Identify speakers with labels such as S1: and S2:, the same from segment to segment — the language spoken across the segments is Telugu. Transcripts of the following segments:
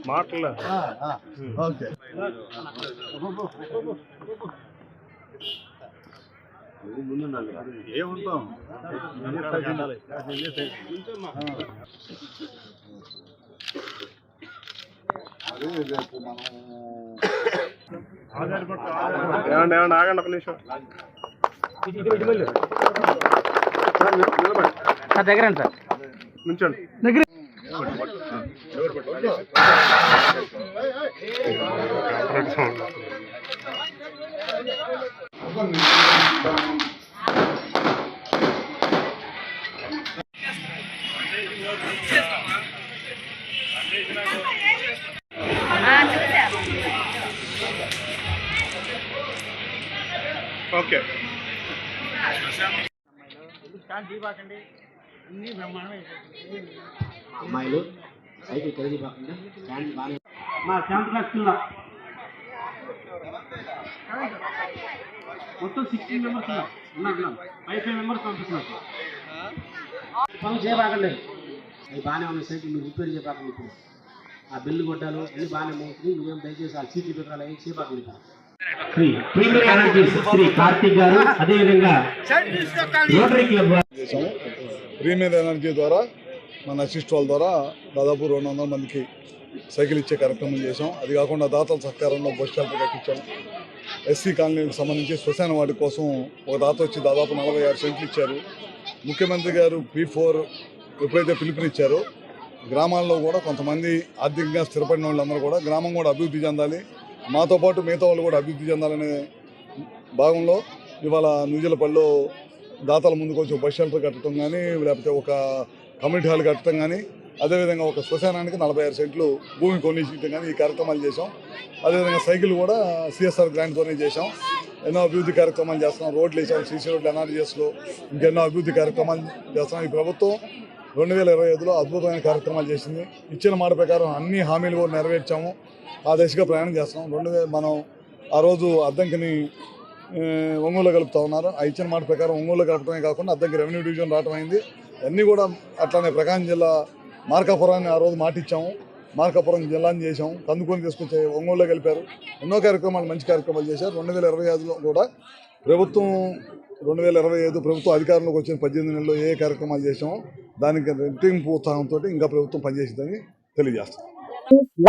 S1: మాటలు
S2: ఓకే ఏముంటాం
S1: ఆగండి ఒక నిమిషం
S3: దగ్గర సార్
S1: నుంచండి ఓకే
S3: అమ్మాయిలు సైకిల్ కలిగి కాకుండా మా 10th క్లాస్ మొత్తం 16 మెంబర్స్ ఉన్నాం 5 మెంబర్స్ పంపిస్తున్నాం పనులు చేయబాకండి అవి బాగానే ఉన్నాయి సైకిల్ మీరు రిపేర్ చేయబాకండి ఇప్పుడు ఆ బిల్లు కొట్టాలు అన్ని బాగానే మోస్తుంది నువ్వేం దయచేసి ఆ సీట్లు పెట్టాలి ఏం చేయబాకండి శ్రీ కార్తీక్ గారు అదేవిధంగా రోటరీ క్లబ్
S2: ప్రీమియర్ ఎనర్జీ ద్వారా మన అసిస్ట్ వాళ్ళ ద్వారా దాదాపు 200 మందికి సైకిల్ ఇచ్చే కార్యక్రమం చేసాం. అది కాకుండా దాతల సహకారంలో బస్ షెల్టర్ కట్టించాం. ఎస్సీ కాలనీకి సంబంధించి శ్మశాన వాటి కోసం ఒక దాత వచ్చి దాదాపు 46 సెంట్లు ఇచ్చారు. ముఖ్యమంత్రి గారు P4 ఎప్పుడైతే పిలుపునిచ్చారో గ్రామాల్లో కూడా కొంతమంది ఆర్థికంగా స్థిరపడిన వాళ్ళందరూ కూడా గ్రామం కూడా అభివృద్ధి చెందాలి, మాతో పాటు మిగతా వాళ్ళు కూడా అభివృద్ధి చెందాలనే భాగంలో ఇవాళ నూజిలపల్లిలో దాతల ముందుకు వచ్చి బస్ షెల్టర్ కట్టడం కానీ లేకపోతే ఒక కమ్యూనిటీ హాల్ కట్టడం కానీ అదేవిధంగా ఒక శ్మశానానికి 46 సెంట్లు భూమి కొనిచ్చడం కానీ ఈ కార్యక్రమాలు చేసాం. అదేవిధంగా సైకిల్ కూడా CSR గ్రాంట్తోనే చేసాం. ఎన్నో అభివృద్ధి కార్యక్రమాలు చేస్తున్నాం. రోడ్లు వేసాం, CC రోడ్లు NRGSలో ఇంకెన్నో అభివృద్ధి కార్యక్రమాలు చేస్తున్నాం. ఈ ప్రభుత్వం 2025లో అద్భుతమైన కార్యక్రమాలు చేసింది. ఇచ్చిన మాట ప్రకారం అన్ని హామీలు కూడా నెరవేర్చాము. ఆ దశగా ప్రయాణం చేస్తున్నాం. మనం ఆ రోజు అద్దంకిని ఒంగోలు కలుపుతా ఉన్నారు. ఆ ఇచ్చిన మాట ప్రకారం ఒంగోలు కలపడమే కాకుండా అద్దంకి రెవెన్యూ డివిజన్ రావడం అయింది. అన్నీ కూడా అట్లానే ప్రకాశం జిల్లా మార్కాపురాన్ని ఆ రోజు మాట ఇచ్చాము. మార్కాపురం జిల్లాని చేసాము. కందుకొని తీసుకొచ్చే ఒంగోలులో కలిపారు. ఎన్నో కార్యక్రమాలు మంచి కార్యక్రమాలు చేశారు. 2025లో కూడా ప్రభుత్వం 2025 ప్రభుత్వం అధికారంలోకి వచ్చిన 18 నెలల్లో ఏ కార్యక్రమాలు చేసామో దానికి రెట్టింపు ఉత్సాహంతో ఇంకా ప్రభుత్వం పనిచేసిందని తెలియజేస్తాం.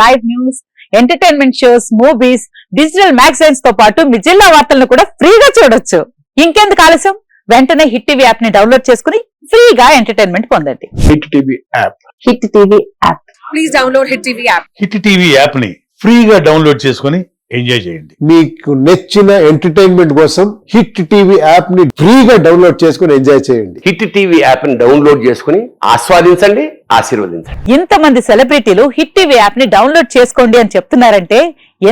S4: Live news, entertainment shows, movies, digital magazines తో పాటు మీ జిల్లా వార్తలను కూడా ఫ్రీగా చూడొచ్చు. ఇంకెందుకు ఆలస్యం, వెంటనే హిట్ టీవీ యాప్ ని డౌన్లోడ్ చేసుకుని ఫ్రీగా ఎంటర్టైన్మెంట్ పొందండి.
S5: Hit TV app.
S4: Hit TV app. Please download hit TV app.
S5: Hit TV app ని ఫ్రీగా డౌన్లోడ్ చేసుకుని ఎంజాయ్ చేయండి.
S6: మీకు నచ్చిన ఎంటర్టైన్మెంట్ కోసం హిట్ టీవీ యాప్ ని ఫ్రీగా డౌన్లోడ్ చేసుకుని ఎంజాయ్ చేయండి.
S7: హిట్ టీవీ యాప్ ని డౌన్లోడ్ చేసుకుని ఆస్వాదించండి, ఆశీర్వదించండి.
S4: ఇంతమంది సెలబ్రిటీలు హిట్ టీవీ యాప్ ని డౌన్లోడ్ చేసుకోండి అని చెప్తున్నారంటే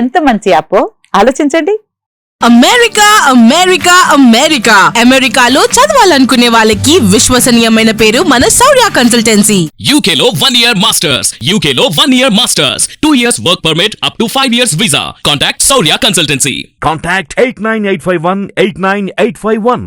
S4: ఎంత మంచి యాప్ ఆలోచించండి.
S8: అమెరికా అమెరికా అమెరికా అమెరికాలో చదవాలనుకునే వాళ్ళకి విశ్వసనీయమైన పేరు మన శౌర్య కన్సల్టెన్సీ.
S9: UK లో 1 year masters, UK లో 1 year masters, 2 years work permit up to 5 years visa. Contact Shaurya Consultancy.
S10: Contact 89851 89851.